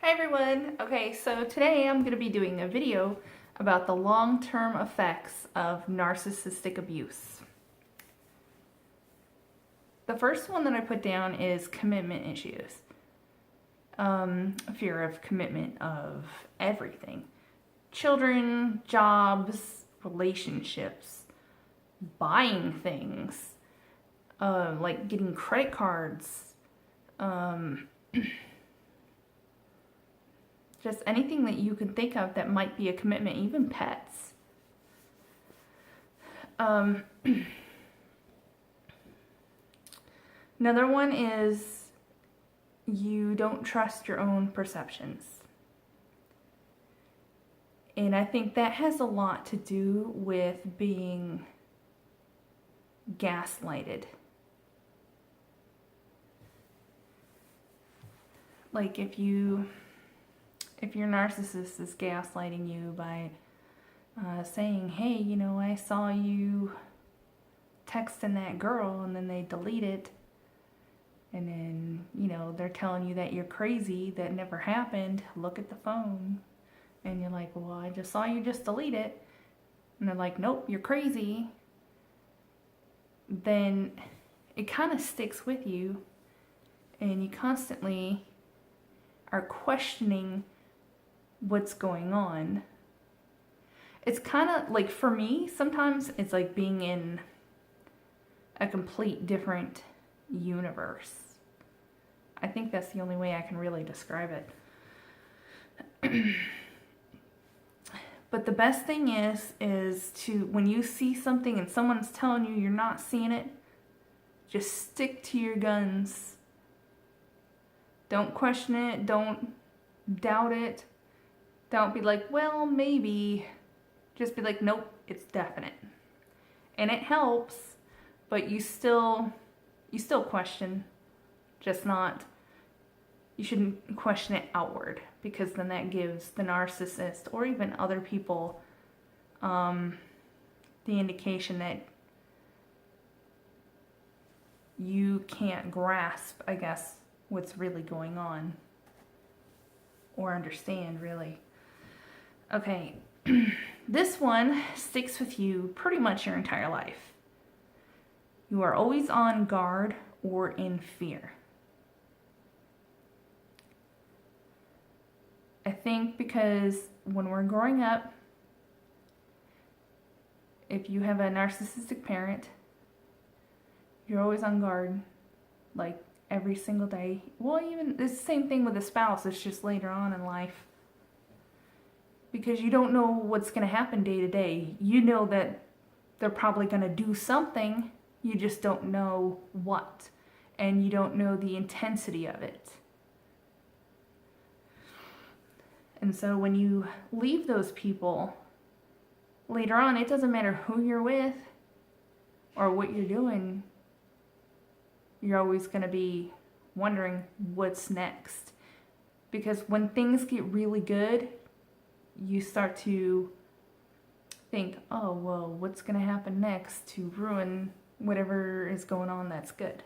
Hi everyone! Okay, so today I'm going to be doing a video about the long-term effects of narcissistic abuse. The first one that I put down is commitment issues. Fear of commitment of everything. Children, jobs, relationships, buying things, like getting credit cards, just anything that you can think of that might be a commitment, even pets. Another one is you don't trust your own perceptions. And I think that has a lot to do with being gaslighted. Like if your narcissist is gaslighting you by saying, hey, you know, I saw you texting that girl, and then they delete it, and then, you know, they're telling you that you're crazy, that never happened, look at the phone, and you're like, well, I just saw you just delete it, and they're like, nope, you're crazy, then it kind of sticks with you, and you constantly are questioning what's going on. It's kind of like, for me, sometimes it's like being in a complete different universe. I think that's the only way I can really describe it. But the best thing is to, when you see something and someone's telling you you're not seeing it, just stick to your guns. Don't question it. Don't doubt it. Don't be like, well, maybe. Just be like, nope, it's definite. And it helps, but you still question. Just not, you shouldn't question it outward, because then that gives the narcissist or even other people the indication that you can't grasp, I guess, what's really going on, or understand, really. Okay, this one sticks with you pretty much your entire life. You are always on guard or in fear. I think because when we're growing up, if you have a narcissistic parent, you're always on guard, like every single day. Well, even it's the same thing with a spouse, it's just later on in life. Because you don't know what's going to happen day to day. You know that they're probably going to do something, you just don't know what. And you don't know the intensity of it. And so when you leave those people, later on, it doesn't matter who you're with or what you're doing, you're always going to be wondering what's next. Because when things get really good, you start to think, oh, well, what's going to happen next to ruin whatever is going on that's good.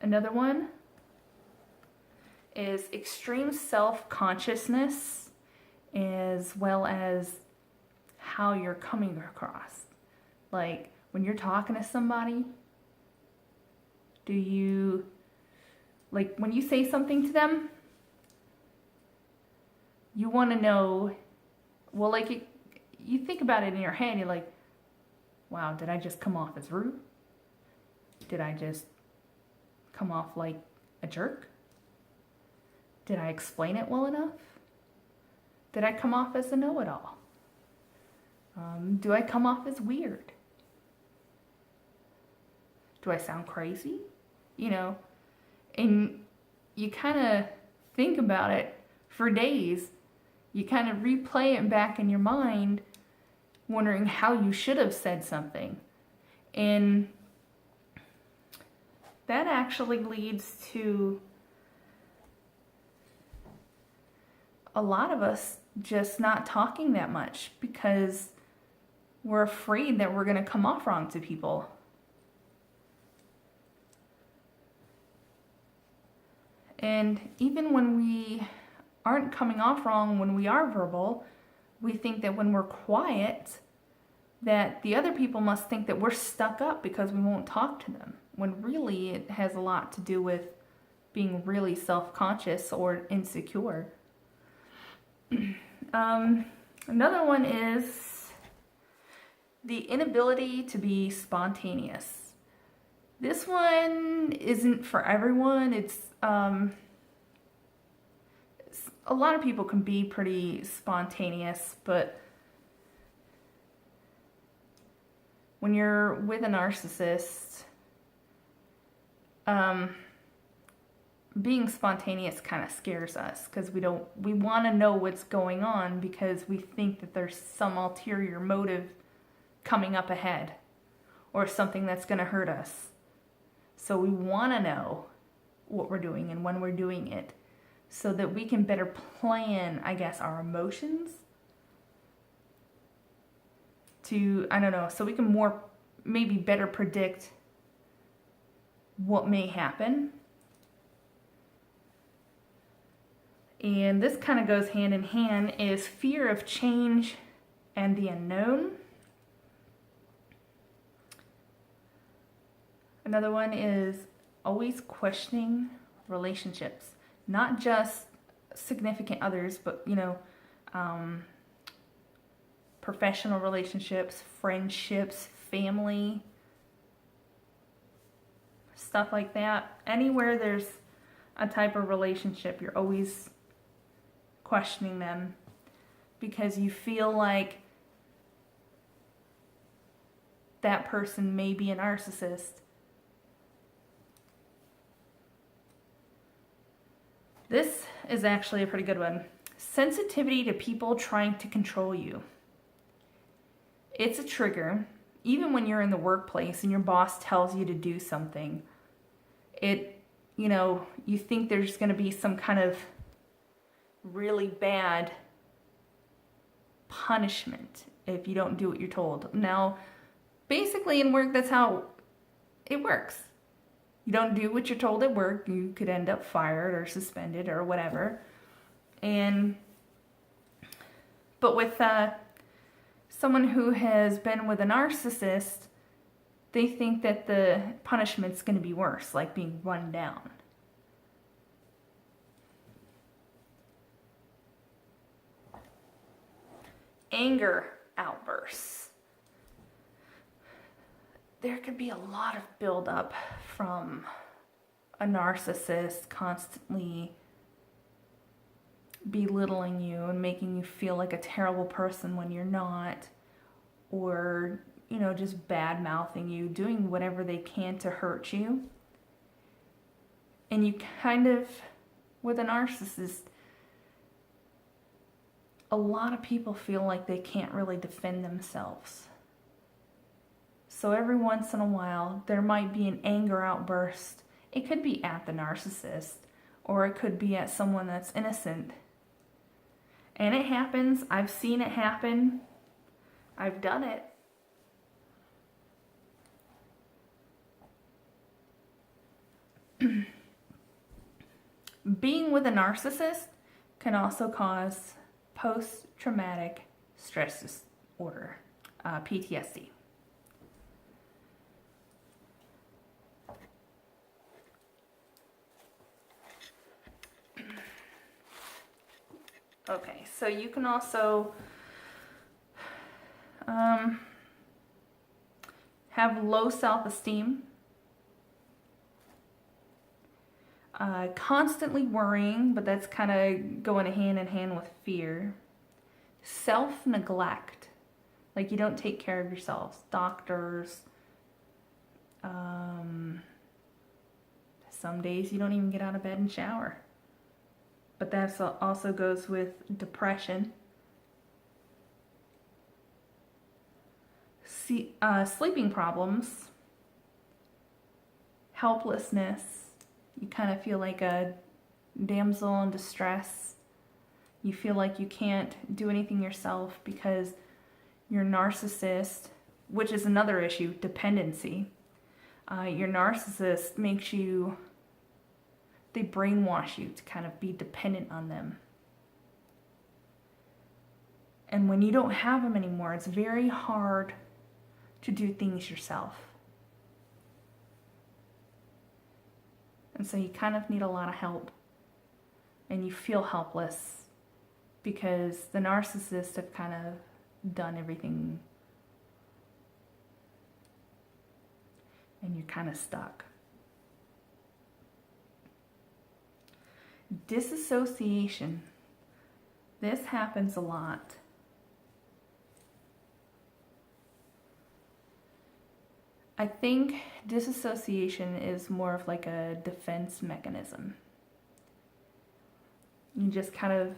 Another one is extreme self-consciousness, as well as how you're coming across. Like, when you're talking to somebody, do you, like, when you say something to them, you want to know, well, like, you think about it in your head, you're like, wow, did I just come off as rude? Did I just come off like a jerk? Did I explain it well enough? Did I come off as a know-it-all? Do I come off as weird? Do I sound crazy? You know, and you kind of think about it for days. You kind of replay it back in your mind, wondering how you should have said something. And that actually leads to a lot of us just not talking that much because we're afraid that we're going to come off wrong to people. And even when we aren't coming off wrong, when we are verbal, we think that when we're quiet, that the other people must think that we're stuck up because we won't talk to them, when really it has a lot to do with being really self-conscious or insecure. Another one is the inability to be spontaneous. This one isn't for everyone. It's a lot of people can be pretty spontaneous, but when you're with a narcissist, being spontaneous kind of scares us because we want to know what's going on because we think that there's some ulterior motive coming up ahead or something that's going to hurt us. So we want to know what we're doing and when we're doing it so that we can better plan, I guess, our emotions so we can maybe better predict what may happen. And this kind of goes hand in hand is fear of change and the unknown. Another one is always questioning relationships, not just significant others, but professional relationships, friendships, family, stuff like that. Anywhere there's a type of relationship, you're always questioning them because you feel like that person may be a narcissist. This is actually a pretty good one. Sensitivity to people trying to control you. It's a trigger. Even when you're in the workplace and your boss tells you to do something, you think there's going to be some kind of really bad punishment if you don't do what you're told. Now, basically in work, that's how it works. You don't do what you're told at work, you could end up fired or suspended or whatever. But with someone who has been with a narcissist, they think that the punishment's going to be worse, like being run down. Anger outbursts. There could be a lot of buildup from a narcissist constantly belittling you and making you feel like a terrible person when you're not, or just bad mouthing you, doing whatever they can to hurt you. And you with a narcissist, a lot of people feel like they can't really defend themselves. So every once in a while, there might be an anger outburst. It could be at the narcissist, or it could be at someone that's innocent. And it happens. I've seen it happen. I've done it. Being with a narcissist can also cause post-traumatic stress disorder, PTSD. Okay, so you can also have low self-esteem, constantly worrying, but that's kind of going hand in hand with fear. Self-neglect, like you don't take care of yourselves. Doctors, some days you don't even get out of bed and shower. But that also goes with depression. Sleeping problems, helplessness. You kind of feel like a damsel in distress. You feel like you can't do anything yourself because your narcissist, which is another issue, dependency. Your narcissist makes you They brainwash you to kind of be dependent on them. And when you don't have them anymore, it's very hard to do things yourself. And so you kind of need a lot of help. And you feel helpless because the narcissists have kind of done everything. And you're kind of stuck. Disassociation. This happens a lot. I think disassociation is more of like a defense mechanism. You just kind of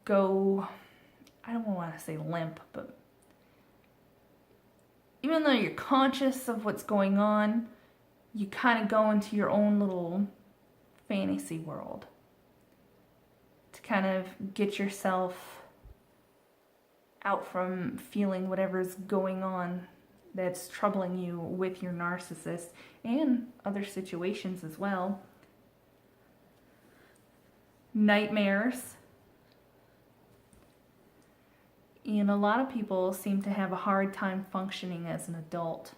go, I don't want to say limp, but even though you're conscious of what's going on, you kind of go into your own little fantasy world to kind of get yourself out from feeling whatever's going on that's troubling you with your narcissist and other situations as well. Nightmares. And a lot of people seem to have a hard time functioning as an adult.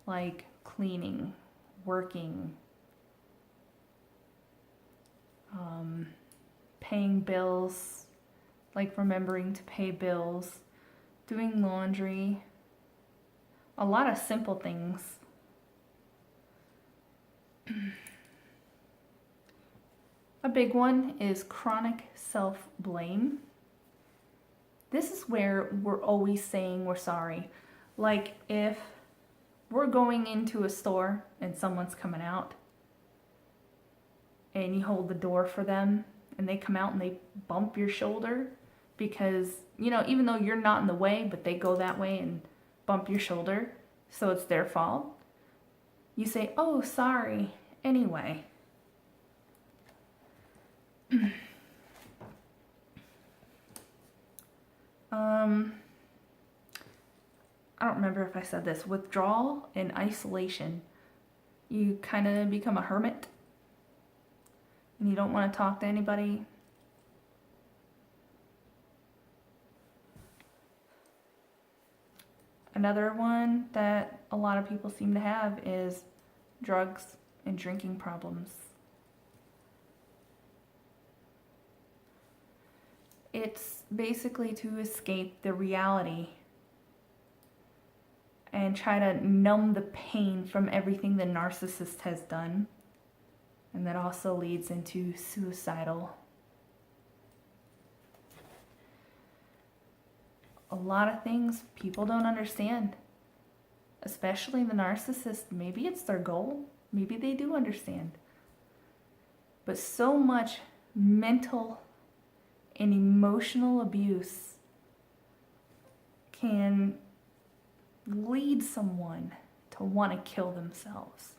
Like cleaning, working, paying bills, like remembering to pay bills, doing laundry, a lot of simple things. A big one is chronic self-blame. This is where we're always saying we're sorry. Like if we're going into a store and someone's coming out and you hold the door for them and they come out and they bump your shoulder because, you know, even though you're not in the way, but they go that way and bump your shoulder, so it's their fault. You say, oh, sorry, anyway. I don't remember if I said this. Withdrawal and isolation. You kind of become a hermit and you don't want to talk to anybody. Another one that a lot of people seem to have is drugs and drinking problems. It's basically to escape the reality and try to numb the pain from everything the narcissist has done. And that also leads into suicidal. A lot of things people don't understand, especially the narcissist. Maybe it's their goal. Maybe they do understand. But so much mental and emotional abuse can lead someone to want to kill themselves.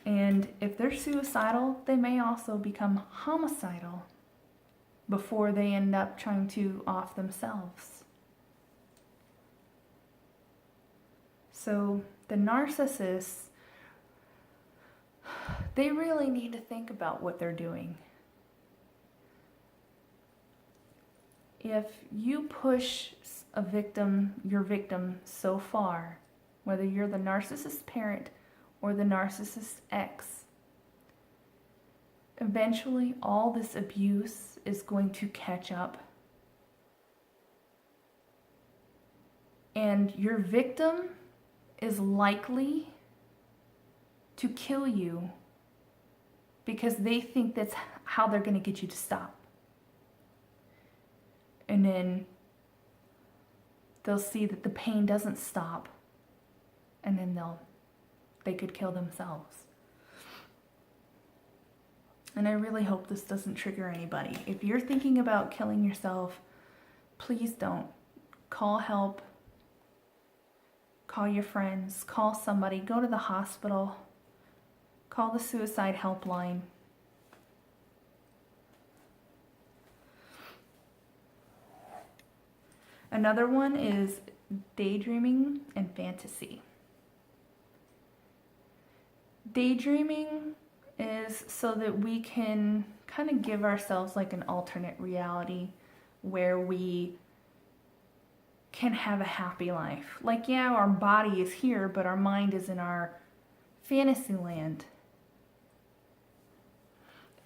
And if they're suicidal, they may also become homicidal before they end up trying to off themselves. So the narcissists, they really need to think about what they're doing. If you push your victim so far, whether you're the narcissist parent or the narcissist ex, eventually all this abuse is going to catch up. And your victim is likely to kill you because they think that's how they're going to get you to stop. And then they'll see that the pain doesn't stop, and then they could kill themselves. And I really hope this doesn't trigger anybody. If you're thinking about killing yourself, please don't. Call help. Call your friends. Call somebody. Go to the hospital. Call the suicide helpline. Another one is daydreaming and fantasy. Daydreaming is so that we can kind of give ourselves like an alternate reality where we can have a happy life. Like, yeah, our body is here, but our mind is in our fantasy land.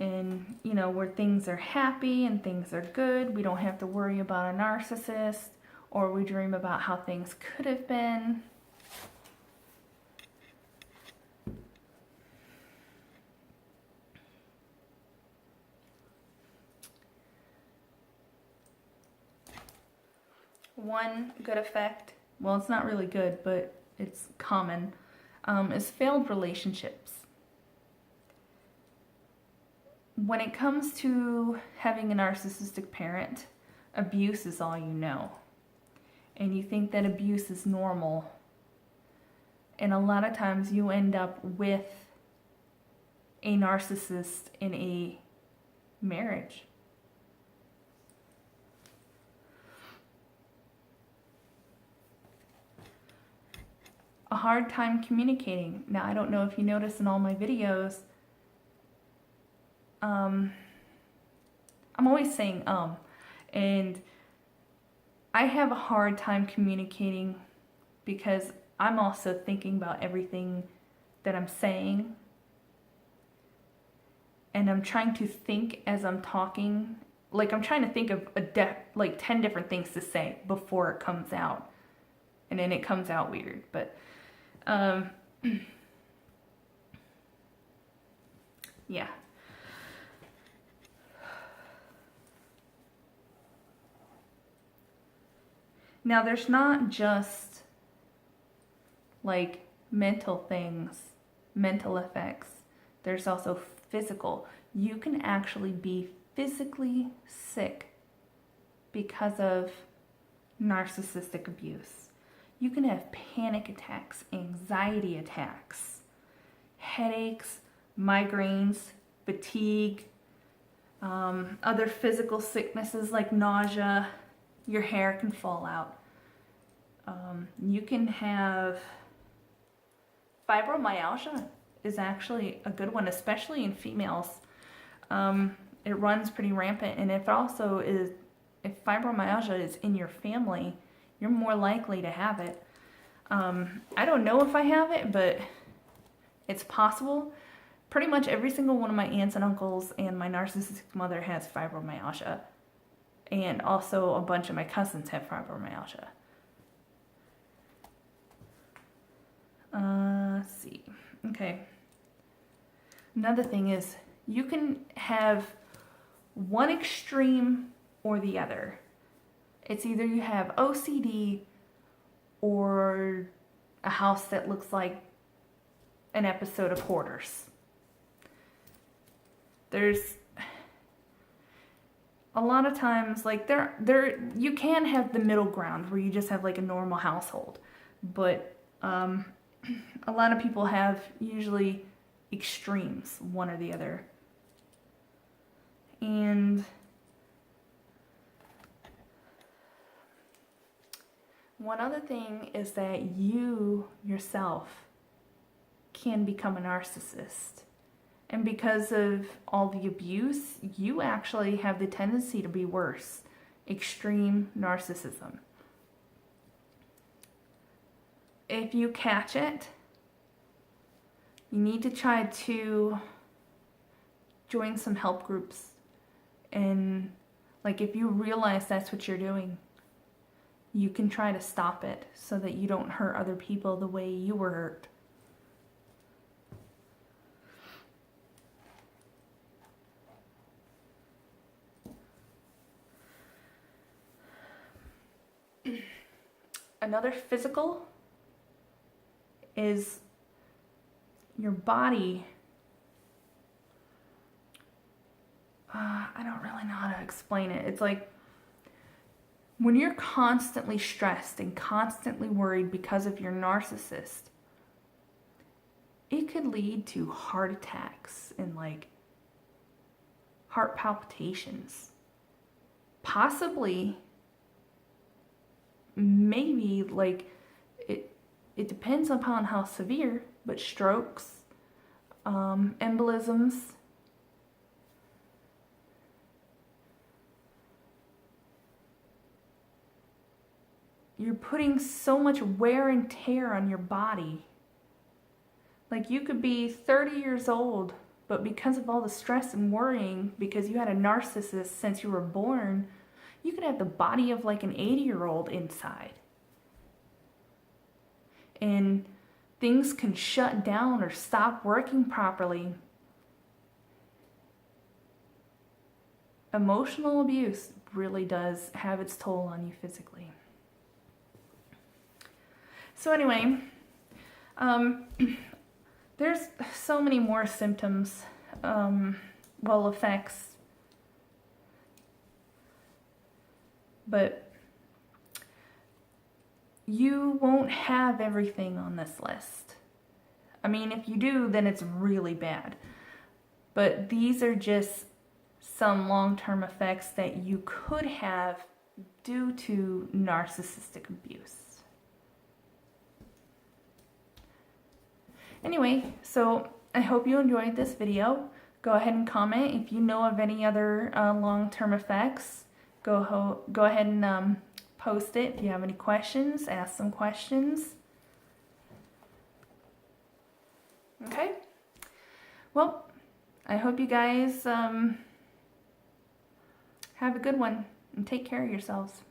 And, you know, where things are happy and things are good. We don't have to worry about a narcissist, or we dream about how things could have been. One good effect, well, it's not really good, but it's common, is failed relationships. When it comes to having a narcissistic parent, abuse is all you know. And you think that abuse is normal. And a lot of times you end up with a narcissist in a marriage. A hard time communicating. Now, I don't know if you notice in all my videos, I'm always saying and I have a hard time communicating because I'm also thinking about everything that I'm saying, and I'm trying to think as I'm talking. Like, I'm trying to think of like 10 different things to say before it comes out, and then it comes out weird. But yeah. Now, there's not just like mental things, mental effects. There's also physical. You can actually be physically sick because of narcissistic abuse. You can have panic attacks, anxiety attacks, headaches, migraines, fatigue, other physical sicknesses like nausea. Your hair can fall out. You can have fibromyalgia is actually a good one, especially in females. It runs pretty rampant, and if fibromyalgia is in your family, you're more likely to have it. I don't know if I have it, but it's possible. Pretty much every single one of my aunts and uncles and my narcissistic mother has fibromyalgia. And also a bunch of my cousins have fibromyalgia. Let's see. Okay. Another thing is you can have one extreme or the other. It's either you have OCD or a house that looks like an episode of Hoarders. There's a lot of times, like, you can have the middle ground where you just have like a normal household, but a lot of people have usually extremes, one or the other. And one other thing is that you yourself can become a narcissist. And because of all the abuse, you actually have the tendency to be worse. Extreme narcissism. If you catch it, you need to try to join some help groups. And like, if you realize that's what you're doing, you can try to stop it so that you don't hurt other people the way you were hurt. Another physical is your body. I don't really know how to explain it. It's like when you're constantly stressed and constantly worried because of your narcissist, it could lead to heart attacks and like heart palpitations. Possibly maybe like it depends upon how severe, but strokes, embolisms, you're putting so much wear and tear on your body. Like you could be 30 years old, but because of all the stress and worrying, because you had a narcissist since you were born, you could have the body of like an 80-year-old inside. And things can shut down or stop working properly. Emotional abuse really does have its toll on you physically. So anyway, there's so many more symptoms, effects, but you won't have everything on this list. I mean, if you do, then it's really bad. But these are just some long-term effects that you could have due to narcissistic abuse. Anyway, so I hope you enjoyed this video. Go ahead and comment if you know of any other long-term effects. Go ahead and post it. If you have any questions, ask some questions. Okay? Well, I hope you guys have a good one and take care of yourselves.